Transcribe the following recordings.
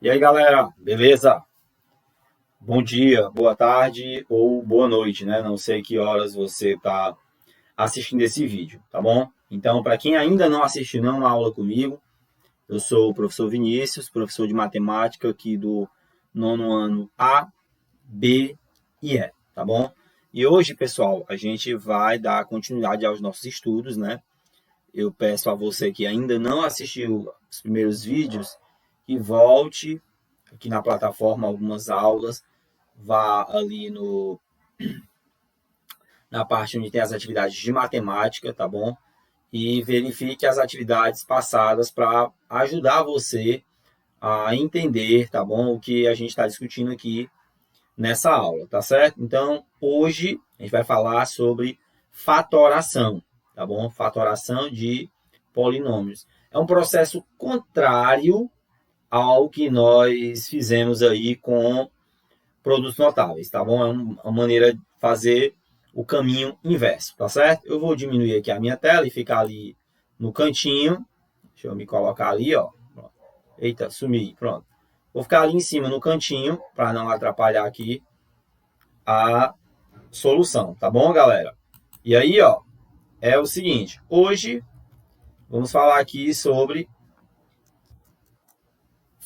E aí, galera, beleza? Bom dia, boa tarde ou boa noite, né? Não sei que horas você está assistindo esse vídeo, tá bom? Então, para quem ainda não assistiu nenhuma aula comigo, eu sou o professor Vinícius, professor de matemática aqui do nono ano A, B e E, tá bom? E hoje, pessoal, a gente vai dar continuidade aos nossos estudos, né? Eu peço a você que ainda não assistiu os primeiros vídeos que volte aqui na plataforma algumas aulas, vá ali na parte onde tem as atividades de matemática, tá bom? E verifique as atividades passadas para ajudar você a entender, tá bom? O que a gente está discutindo aqui nessa aula, tá certo? Então, hoje a gente vai falar sobre fatoração, tá bom? Fatoração de polinômios. É um processo contrário ao que nós fizemos aí com produtos notáveis, tá bom? É uma maneira de fazer o caminho inverso, tá certo? Eu vou diminuir aqui a minha tela e ficar ali no cantinho. Deixa eu me colocar ali, ó. Eita, sumi, pronto. Vou ficar ali em cima no cantinho para não atrapalhar aqui a solução, tá bom, galera? E aí, ó, é o seguinte, hoje vamos falar aqui sobre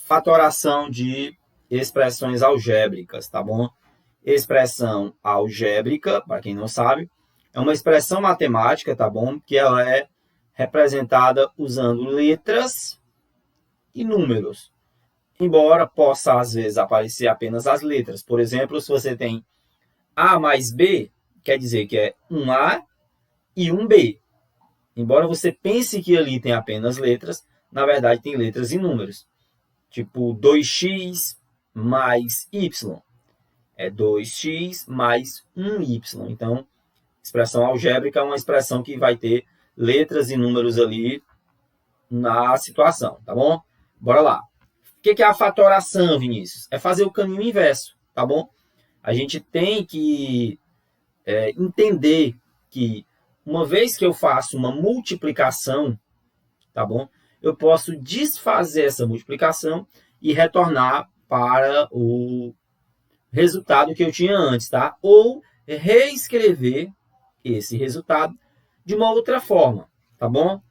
fatoração de expressões algébricas, tá bom? Expressão algébrica, para quem não sabe, é uma expressão matemática, tá bom? Que ela é representada usando letras e números. Embora possa, às vezes, aparecer apenas as letras. Por exemplo, se você tem A mais B, quer dizer que é um A e um B. Embora você pense que ali tem apenas letras, na verdade tem letras e números. Tipo 2x mais y. É 2x mais 1y. Então, expressão algébrica é uma expressão que vai ter letras e números ali na situação, tá bom? Bora lá. O que é a fatoração, Vinícius? É fazer o caminho inverso, tá bom? A gente tem que entender que uma vez que eu faço uma multiplicação, tá bom? Eu posso desfazer essa multiplicação e retornar para o resultado que eu tinha antes, tá? Ou reescrever esse resultado de uma outra forma, tá bom?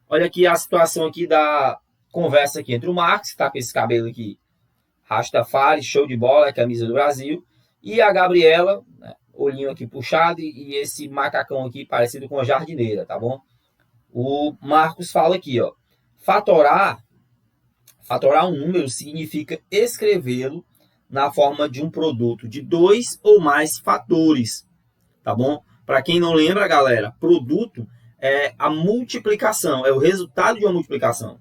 Olha aqui a situação aqui da conversa aqui entre o Marcos, que tá com esse cabelo aqui, Rastafari, show de bola, é camisa do Brasil, e a Gabriela, né, olhinho aqui puxado e esse macacão aqui parecido com a jardineira, tá bom? O Marcos fala aqui, ó, fatorar um número significa escrevê-lo na forma de um produto de dois ou mais fatores, tá bom? Para quem não lembra, galera, produto é a multiplicação, é o resultado de uma multiplicação.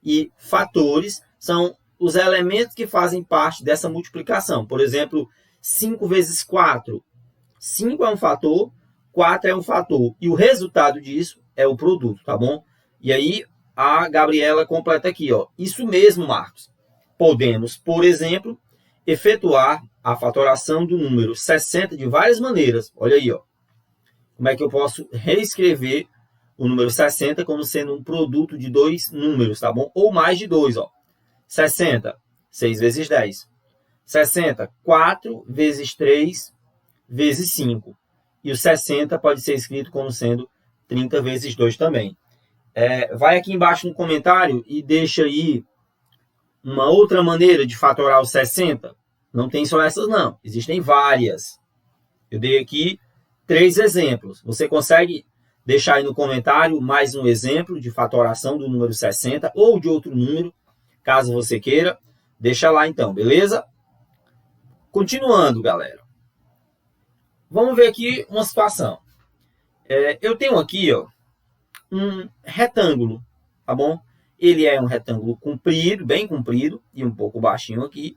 E fatores são os elementos que fazem parte dessa multiplicação. Por exemplo, 5 vezes 4. 5 é um fator, 4 é um fator. E o resultado disso é o produto, tá bom? E aí, a Gabriela completa aqui, ó. Isso mesmo, Marcos. Podemos, por exemplo, efetuar a fatoração do número 60 de várias maneiras. Olha aí, ó. Como é que eu posso reescrever o número 60 como sendo um produto de dois números, tá bom? Ou mais de dois, ó. 60, 6 vezes 10. 60, 4 vezes 3 vezes 5. E o 60 pode ser escrito como sendo 30 vezes 2 também. Vai aqui embaixo no comentário e deixa aí uma outra maneira de fatorar o 60. Não tem só essas, não. Existem várias. Eu dei aqui 3 exemplos. Você consegue deixar aí no comentário mais um exemplo de fatoração do número 60 ou de outro número, caso você queira. Deixa lá então, beleza? Continuando, galera. Vamos ver aqui uma situação. Eu tenho aqui, ó, um retângulo, tá bom? Ele é um retângulo comprido, bem comprido, e um pouco baixinho aqui.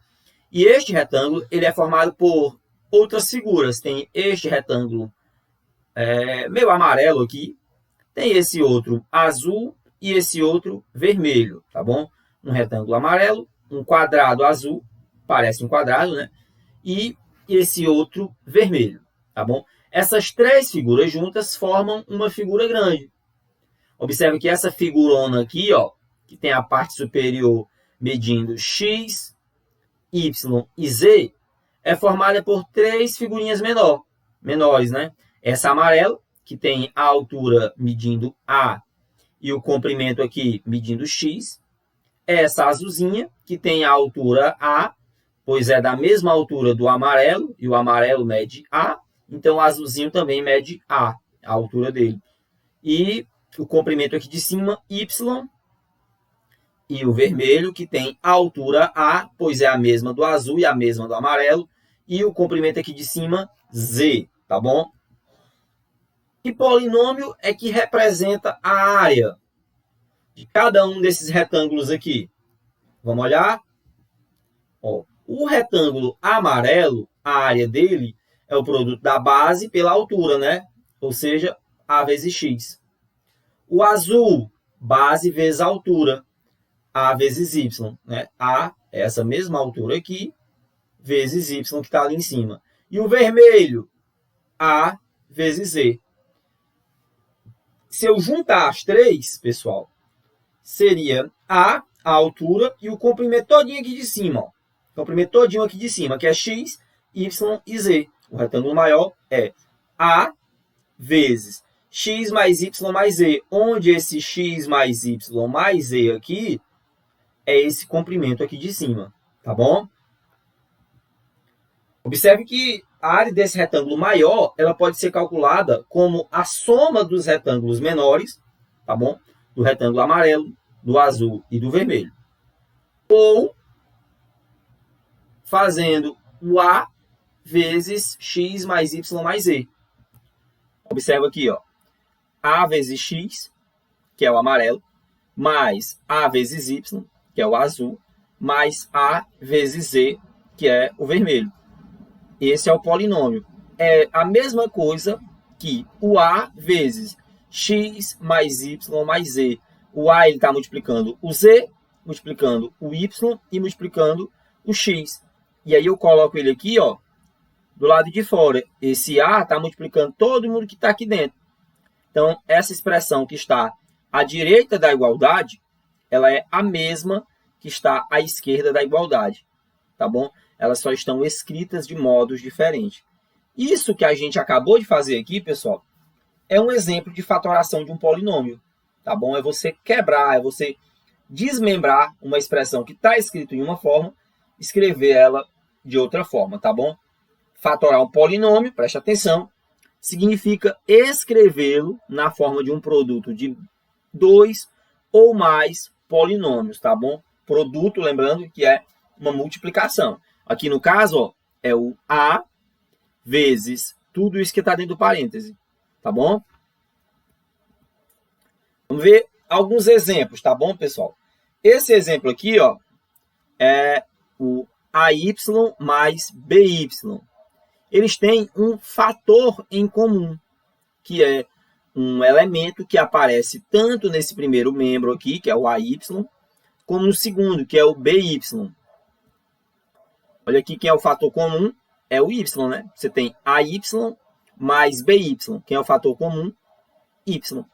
E este retângulo, ele é formado por outras figuras. Tem este retângulo meio amarelo aqui. Tem esse outro azul e esse outro vermelho, tá bom? Um retângulo amarelo, um quadrado azul, parece um quadrado, né? E esse outro vermelho, tá bom? Essas três figuras juntas formam uma figura grande. Observe que essa figurona aqui, ó, que tem a parte superior medindo x, y e z é formada por três figurinhas menores, né? Essa amarela, que tem a altura medindo A e o comprimento aqui medindo x. Essa azulzinha, que tem a altura A, pois é da mesma altura do amarelo, e o amarelo mede A, então o azulzinho também mede A altura dele. E o comprimento aqui de cima, y, e o vermelho, que tem a altura A, pois é a mesma do azul e a mesma do amarelo, e o comprimento aqui de cima, z, tá bom? Que polinômio é que representa a área de cada um desses retângulos aqui? Vamos olhar? Ó, o retângulo amarelo, a área dele é o produto da base pela altura, né? Ou seja, A vezes X. O azul, base vezes altura, A vezes Y, né? A é essa mesma altura aqui, vezes Y, que está ali em cima. E o vermelho, A vezes Z. Se eu juntar as três, pessoal, seria a altura e o comprimento todinho aqui de cima. Ó. O comprimento todinho aqui de cima, que é x, y e z. O retângulo maior é A vezes x mais y mais z. Onde esse x mais y mais z aqui é esse comprimento aqui de cima. Tá bom? Observe que a área desse retângulo maior, ela pode ser calculada como a soma dos retângulos menores, tá bom? Do retângulo amarelo, do azul e do vermelho. Ou fazendo o A vezes x mais y mais z. Observa aqui, ó. A vezes x, que é o amarelo, mais A vezes y, que é o azul, mais A vezes z, que é o vermelho. Esse é o polinômio. É a mesma coisa que o A vezes x mais y mais z. O A está multiplicando o z, multiplicando o y e multiplicando o x. E aí eu coloco ele aqui, ó, do lado de fora. Esse A está multiplicando todo mundo que está aqui dentro. Então, essa expressão que está à direita da igualdade, ela é a mesma que está à esquerda da igualdade. Tá bom? Elas só estão escritas de modos diferentes. Isso que a gente acabou de fazer aqui, pessoal, é um exemplo de fatoração de um polinômio. Tá bom? É você quebrar, é você desmembrar uma expressão que está escrita em uma forma, escrever ela de outra forma, tá bom? Fatorar um polinômio, preste atenção, significa escrevê-lo na forma de um produto de dois ou mais polinômios, tá bom? Produto, lembrando que é uma multiplicação. Aqui no caso, ó, é o A vezes tudo isso que está dentro do parêntese, tá bom? Vamos ver alguns exemplos, tá bom, pessoal? Esse exemplo aqui, ó, é o AY mais BY. Eles têm um fator em comum, que é um elemento que aparece tanto nesse primeiro membro aqui, que é o AY, como no segundo, que é o BY. Olha aqui quem é o fator comum, é o Y, né? Você tem AY mais BY. Quem é o fator comum? Y.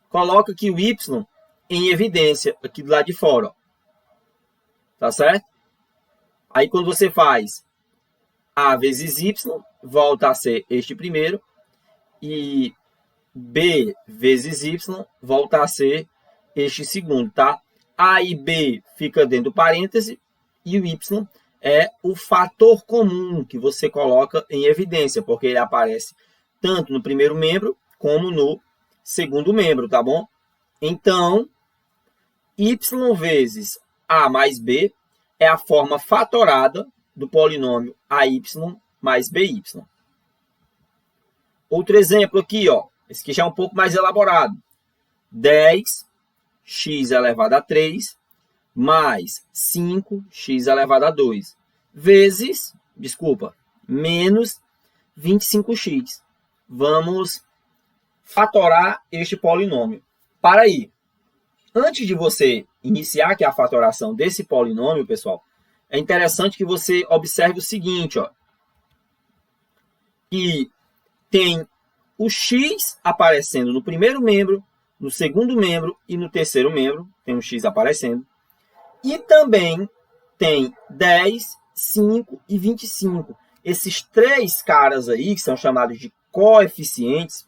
Coloca aqui o Y em evidência, aqui do lado de fora. Ó. Tá certo? Aí quando você faz A vezes Y, volta a ser este primeiro. E B vezes Y, volta a ser este segundo, tá? A e B fica dentro do parêntese. E o Y é o fator comum que você coloca em evidência, porque ele aparece tanto no primeiro membro como no segundo membro, tá bom? Então, Y vezes A mais B é a forma fatorada do polinômio AY mais BY. Outro exemplo aqui, ó, esse aqui já é um pouco mais elaborado. 10x elevado a 3 mais 5x elevado a 2 vezes, menos 25x. Vamos fatorar este polinômio. Para aí, antes de você iniciar aqui a fatoração desse polinômio, pessoal, é interessante que você observe o seguinte, ó, que tem o x aparecendo no primeiro membro, no segundo membro e no terceiro membro, tem um x aparecendo. E também tem 10, 5 e 25. Esses três caras aí, que são chamados de coeficientes,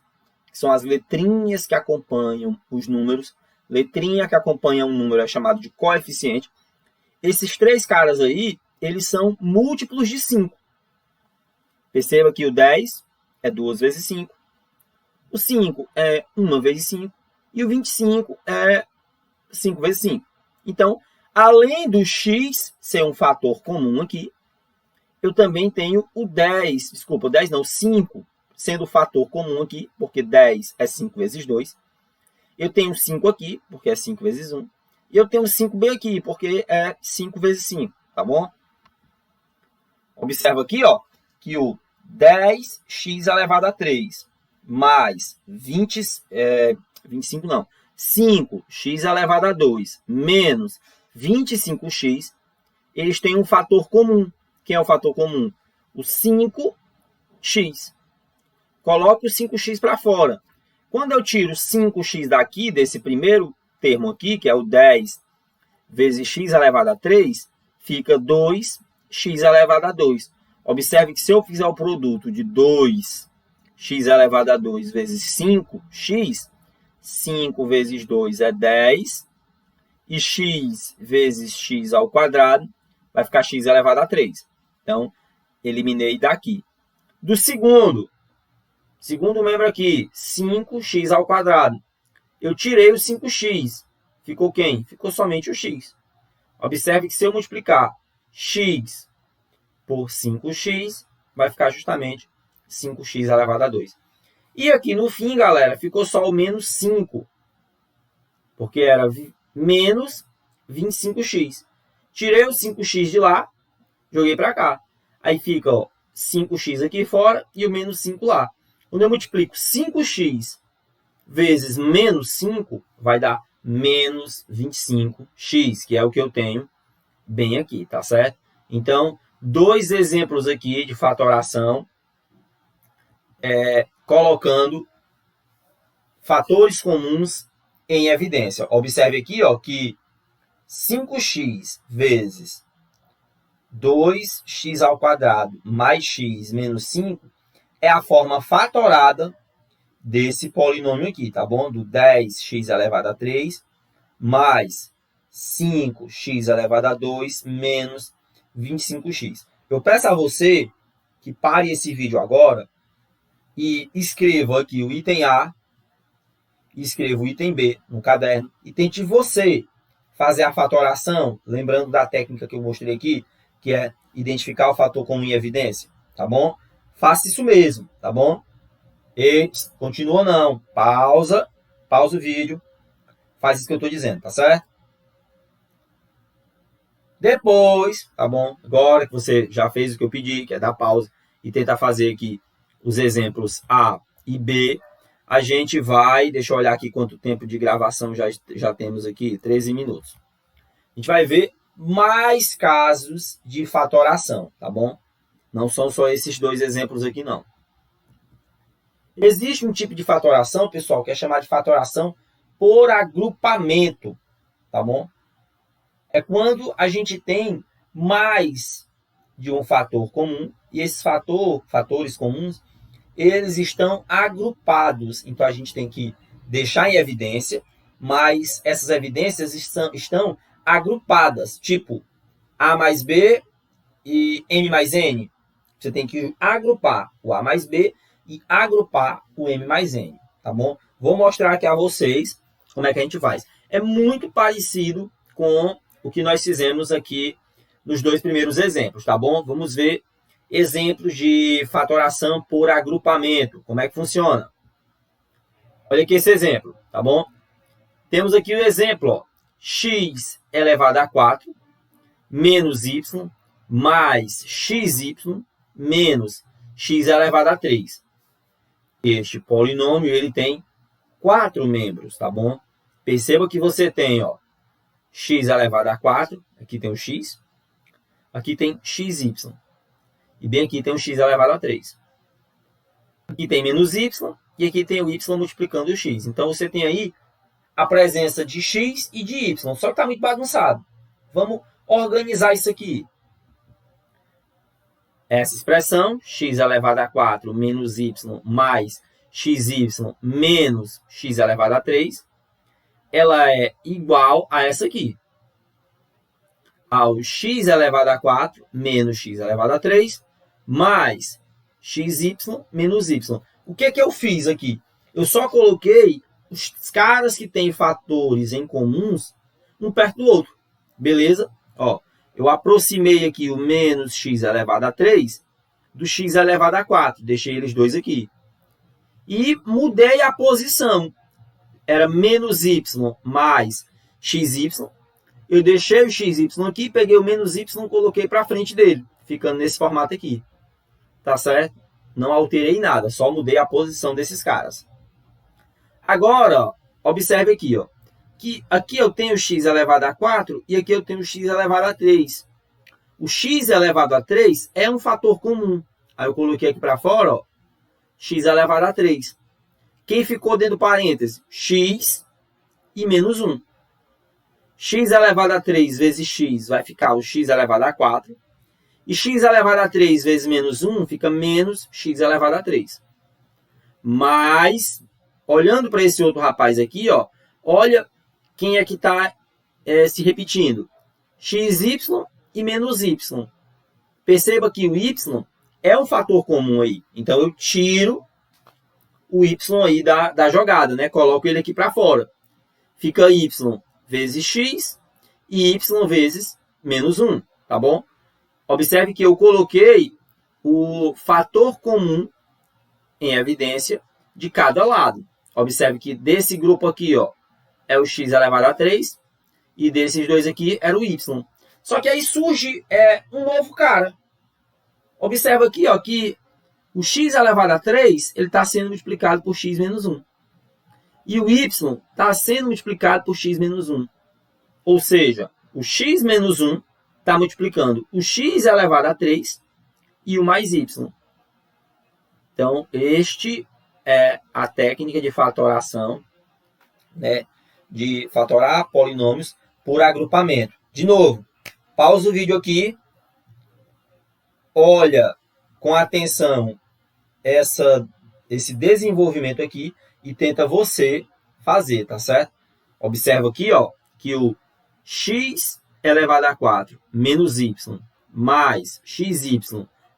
que são as letrinhas que acompanham os números. Letrinha que acompanha um número é chamado de coeficiente. Esses três caras aí, eles são múltiplos de 5. Perceba que o 10 é 2 vezes 5. O 5 é 1 vezes 5. E o 25 é 5 vezes 5. Então, além do x ser um fator comum aqui, eu também tenho o 10, desculpa, 10 não, 5, sendo o fator comum aqui, porque 10 é 5 vezes 2. Eu tenho 5 aqui, porque é 5 vezes 1. E eu tenho 5b aqui, porque é 5 vezes 5, tá bom? Observa aqui, ó, que o 10x elevado a 3 mais 25 não, 5x elevado a 2 menos 25x, eles têm um fator comum. Quem é o fator comum? O 5x. Coloco o 5x para fora. Quando eu tiro 5x daqui, desse primeiro termo aqui, que é o 10 vezes x elevado a 3, fica 2x elevado a 2. Observe que se eu fizer o produto de 2x elevado a 2 vezes 5x, 5 vezes 2 é 10, e x vezes x ao quadrado vai ficar x elevado a 3. Então, eliminei daqui. Do segundo membro aqui, 5x ao quadrado. Eu tirei o 5x. Ficou quem? Ficou somente o x. Observe que se eu multiplicar x por 5x, vai ficar justamente 5x elevado a 2. E aqui no fim, galera, ficou só o menos 5. Porque era menos 25x. Tirei o 5x de lá, joguei para cá. Aí fica, ó, 5x aqui fora e o menos 5 lá. Quando eu multiplico 5x vezes menos 5, vai dar menos 25x, que é o que eu tenho bem aqui, tá certo? Então, dois exemplos aqui de fatoração, colocando fatores comuns em evidência. Observe aqui, ó, que 5x vezes 2x ao quadrado mais x menos 5 é a forma fatorada desse polinômio aqui, tá bom? Do 10x elevado a 3 mais 5x elevado a 2 menos 25x. Eu peço a você que pare esse vídeo agora e escreva aqui o item A, escreva o item B no caderno e tente você fazer a fatoração, lembrando da técnica que eu mostrei aqui, que é identificar o fator comum em evidência, tá bom? Faça isso mesmo, tá bom? E continua não, pausa o vídeo, faz isso que eu estou dizendo, tá certo? Depois, tá bom? Agora que você já fez o que eu pedi, que é dar pausa e tentar fazer aqui os exemplos A e B, a gente vai, deixa eu olhar aqui quanto tempo de gravação já temos aqui, 13 minutos. A gente vai ver mais casos de fatoração, tá bom? Não são só esses dois exemplos aqui, não. Existe um tipo de fatoração, pessoal, que é chamado de fatoração por agrupamento, tá bom? É quando a gente tem mais de um fator comum e esses fatores comuns, eles estão agrupados. Então, a gente tem que deixar em evidência, mas essas evidências estão agrupadas, tipo A mais B e M mais N. Você tem que agrupar o A mais B e agrupar o M mais N, tá bom? Vou mostrar aqui a vocês como é que a gente faz. É muito parecido com o que nós fizemos aqui nos dois primeiros exemplos, tá bom? Vamos ver exemplos de fatoração por agrupamento. Como é que funciona? Olha aqui esse exemplo, tá bom? Temos aqui o exemplo, ó, x elevado a 4 menos y mais xy menos x elevado a 3. Este polinômio ele tem 4 membros, tá bom? Perceba que você tem, ó, x elevado a 4, aqui tem o x, aqui tem xy, e bem aqui tem o x elevado a 3. Aqui tem menos y, e aqui tem o y multiplicando o x. Então, você tem aí a presença de x e de y, só que está muito bagunçado. Vamos organizar isso aqui. Essa expressão, x elevado a 4 menos y mais xy menos x elevado a 3, ela é igual a essa aqui. Ao x elevado a 4 menos x elevado a 3 mais xy menos y. O que eu fiz aqui? Eu só coloquei os caras que têm fatores em comuns um perto do outro. Beleza? Ó, eu aproximei aqui o menos x elevado a 3 do x elevado a 4. Deixei eles dois aqui. E mudei a posição. Era menos y mais xy. Eu deixei o xy aqui, peguei o menos y e coloquei para frente dele, ficando nesse formato aqui. Tá certo? Não alterei nada, só mudei a posição desses caras. Agora, ó, observe aqui, ó, que aqui eu tenho x elevado a 4 e aqui eu tenho x elevado a 3. O x elevado a 3 é um fator comum. Aí eu coloquei aqui para fora, ó, x elevado a 3. Quem ficou dentro do parênteses? X e menos 1. X elevado a 3 vezes x vai ficar o x elevado a 4. E x elevado a 3 vezes menos 1 fica menos x elevado a 3. Mas, olhando para esse outro rapaz aqui, ó, olha quem é que está se repetindo. Xy e menos y. Perceba que o y é um fator comum aí. Então, eu tiro o y aí da jogada, né? Coloco ele aqui para fora. Fica y vezes x e y vezes menos 1, tá bom? Observe que eu coloquei o fator comum em evidência de cada lado. Observe que desse grupo aqui, ó, é o x elevado a 3 e desses dois aqui era o y. Só que aí surge um novo cara. Observa aqui, ó, que o x elevado a 3 ele está sendo multiplicado por x menos 1. E o y está sendo multiplicado por x menos 1. Ou seja, o x menos 1 está multiplicando o x elevado a 3 e o mais y. Então, este é a técnica de fatoração, né, de fatorar polinômios por agrupamento. De novo, pausa o vídeo aqui, olha com atenção esse desenvolvimento aqui e tenta você fazer, tá certo? Observa aqui, ó, que o x elevado a 4 menos y mais xy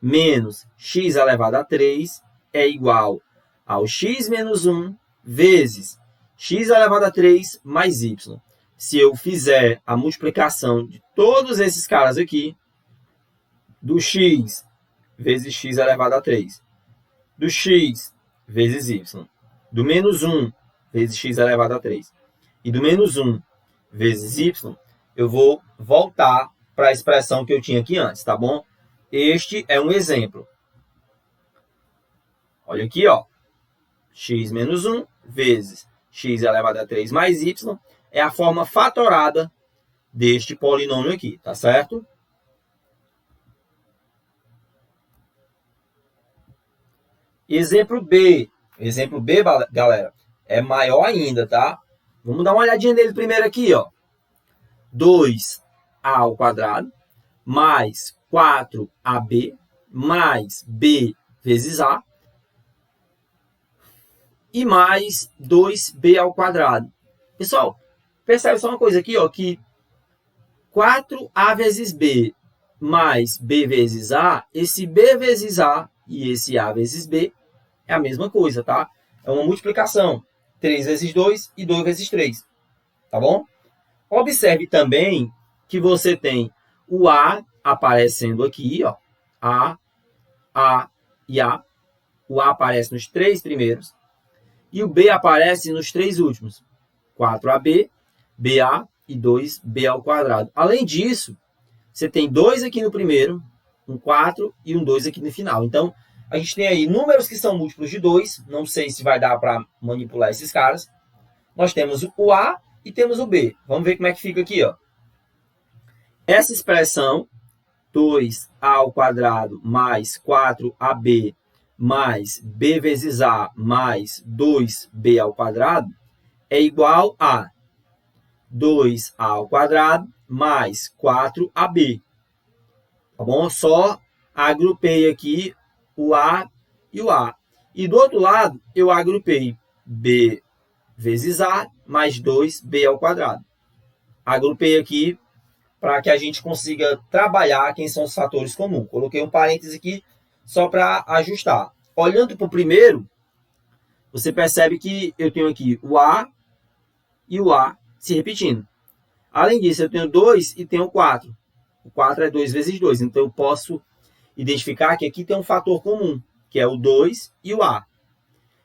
menos x elevado a 3 é igual ao x menos 1 vezes x elevado a 3 mais y. Se eu fizer a multiplicação de todos esses caras aqui, do x vezes x elevado a 3, do x vezes y, do menos 1 vezes x elevado a 3 e do menos 1 vezes y, eu vou voltar para a expressão que eu tinha aqui antes, tá bom? Este é um exemplo. Olha aqui, ó. X menos 1 vezes x elevado a 3 mais y é a forma fatorada deste polinômio aqui, tá certo? Exemplo B. Exemplo B, galera, é maior ainda, tá? Vamos dar uma olhadinha nele primeiro aqui, ó. 2a ao quadrado mais 4ab mais b vezes a e mais 2b ao quadrado. Pessoal, percebe só uma coisa aqui, ó, que 4a vezes b mais b vezes a, esse b vezes a e esse a vezes b é a mesma coisa, tá? É uma multiplicação. 3 vezes 2 e 2 vezes 3, tá bom? Observe também que você tem o A aparecendo aqui, ó. A e A. O A aparece nos 3 primeiros. E o B aparece nos 3 últimos. 4AB, BA e 2B ao quadrado. Além disso, você tem 2 aqui no primeiro, um 4 e um 2 aqui no final. Então, a gente tem aí números que são múltiplos de 2. Não sei se vai dar para manipular esses caras. Nós temos o A e temos o B. Vamos ver como é que fica aqui, ó. Essa expressão, 2a ao quadrado mais 4ab mais b vezes a mais 2b ao quadrado, é igual a 2A ao quadrado mais 4AB. Tá bom? Só agrupei aqui o A e o A. E do outro lado, eu agrupei B vezes A mais 2B ao quadrado. Agrupei aqui para que a gente consiga trabalhar quem são os fatores comuns. Coloquei um parêntese aqui só para ajustar. Olhando para o primeiro, você percebe que eu tenho aqui o A e o A se repetindo. Além disso, eu tenho 2 e tenho 4. O 4 é 2 vezes 2, então eu posso identificar que aqui tem um fator comum, que é o 2 e o A.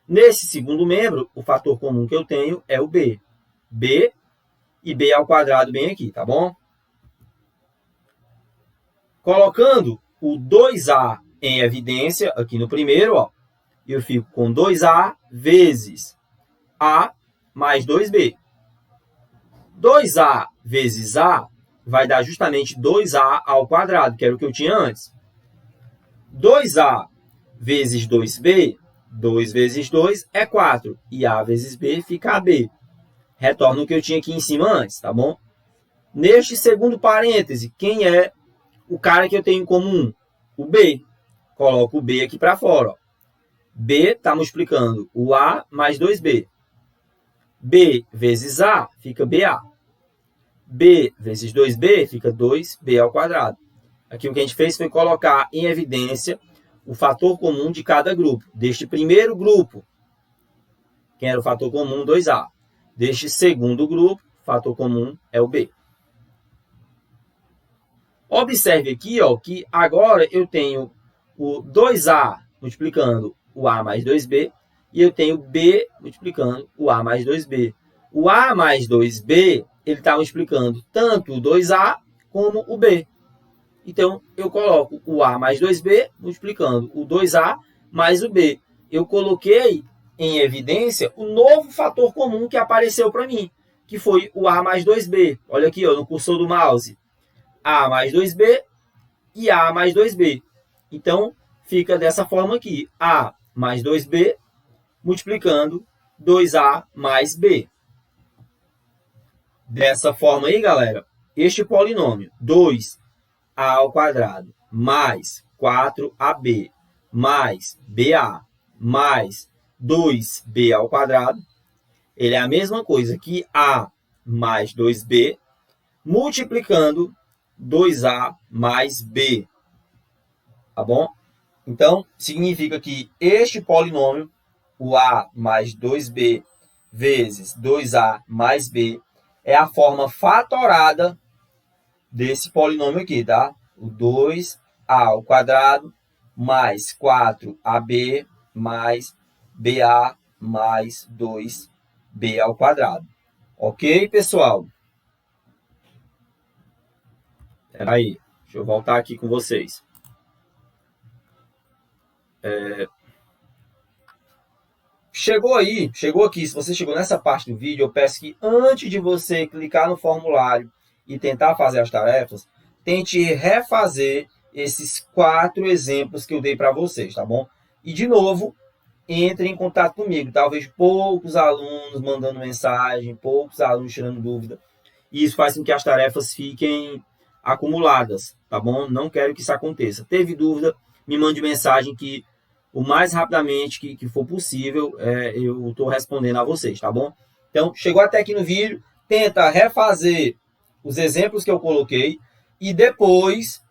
Nesse segundo membro, o fator comum que eu tenho é o B. B e B ao quadrado bem aqui, tá bom? Colocando o 2A em evidência, aqui no primeiro, ó, eu fico com 2A vezes A mais 2B. 2A vezes A vai dar justamente 2A ao quadrado, que era o que eu tinha antes. 2A vezes 2B, 2 vezes 2 é 4. E A vezes B fica AB. Retorno o que eu tinha aqui em cima antes, tá bom? Neste segundo parêntese, quem é o cara que eu tenho em comum? O B. Coloco o B aqui para fora. Ó. B está multiplicando o A mais 2B. B vezes A fica BA. B vezes 2B fica 2B ao quadrado. Aqui o que a gente fez foi colocar em evidência o fator comum de cada grupo. Deste primeiro grupo, quem era o fator comum? 2A. Deste segundo grupo, o fator comum é o B. Observe aqui ó, que agora eu tenho o 2A multiplicando o A mais 2B e eu tenho B multiplicando o A mais 2B. O A mais 2B ele está multiplicando tanto o 2A como o B. Então, eu coloco o A mais 2B multiplicando o 2A mais o B. Eu coloquei em evidência o novo fator comum que apareceu para mim, que foi o A mais 2B. Olha aqui ó, no cursor do mouse. A mais 2B e A mais 2B. Então, fica dessa forma aqui. A mais 2B multiplicando 2A mais B. Dessa forma aí, galera, este polinômio 2A ao quadrado mais 4AB mais BA mais 2B ao quadrado, ele é a mesma coisa que A mais 2B multiplicando 2A mais B. Tá bom? Então, significa que este polinômio, o A mais 2B vezes 2A mais B, é a forma fatorada desse polinômio aqui, tá? O 2A ao quadrado mais 4AB mais BA mais 2B ao quadrado. Ok, pessoal? Espera aí, deixa eu voltar aqui com vocês. Chegou aqui, se você chegou nessa parte do vídeo, eu peço que antes de você clicar no formulário e tentar fazer as tarefas, tente refazer esses 4 exemplos que eu dei para vocês, tá bom? E, de novo, entre em contato comigo. Talvez poucos alunos mandando mensagem, poucos alunos tirando dúvida. E isso faz com que as tarefas fiquem acumuladas, tá bom? Não quero que isso aconteça. Teve dúvida, me mande mensagem que o mais rapidamente que for possível, eu estou respondendo a vocês, tá bom? Então, chegou até aqui no vídeo, tenta refazer os exemplos que eu coloquei e depois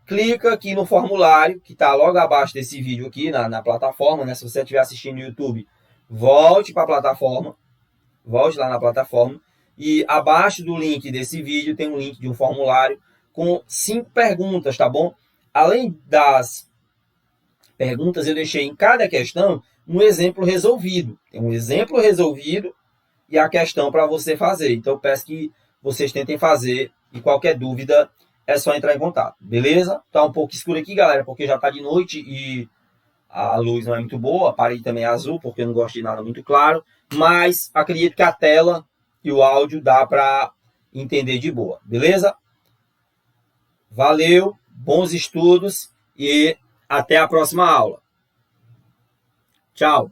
clica aqui no formulário, que está logo abaixo desse vídeo aqui, na plataforma, né? Se você estiver assistindo no YouTube, volte para a plataforma, volte lá na plataforma e abaixo do link desse vídeo tem um link de um formulário com 5 perguntas, tá bom? Além das perguntas, eu deixei em cada questão um exemplo resolvido. Tem um exemplo resolvido e a questão para você fazer. Então, eu peço que vocês tentem fazer e qualquer dúvida é só entrar em contato, beleza? Tá um pouco escuro aqui, galera, porque já tá de noite e a luz não é muito boa. A parede também é azul, porque eu não gosto de nada muito claro. Mas acredito que a tela e o áudio dá para entender de boa, beleza? Valeu, bons estudos e até a próxima aula. Tchau!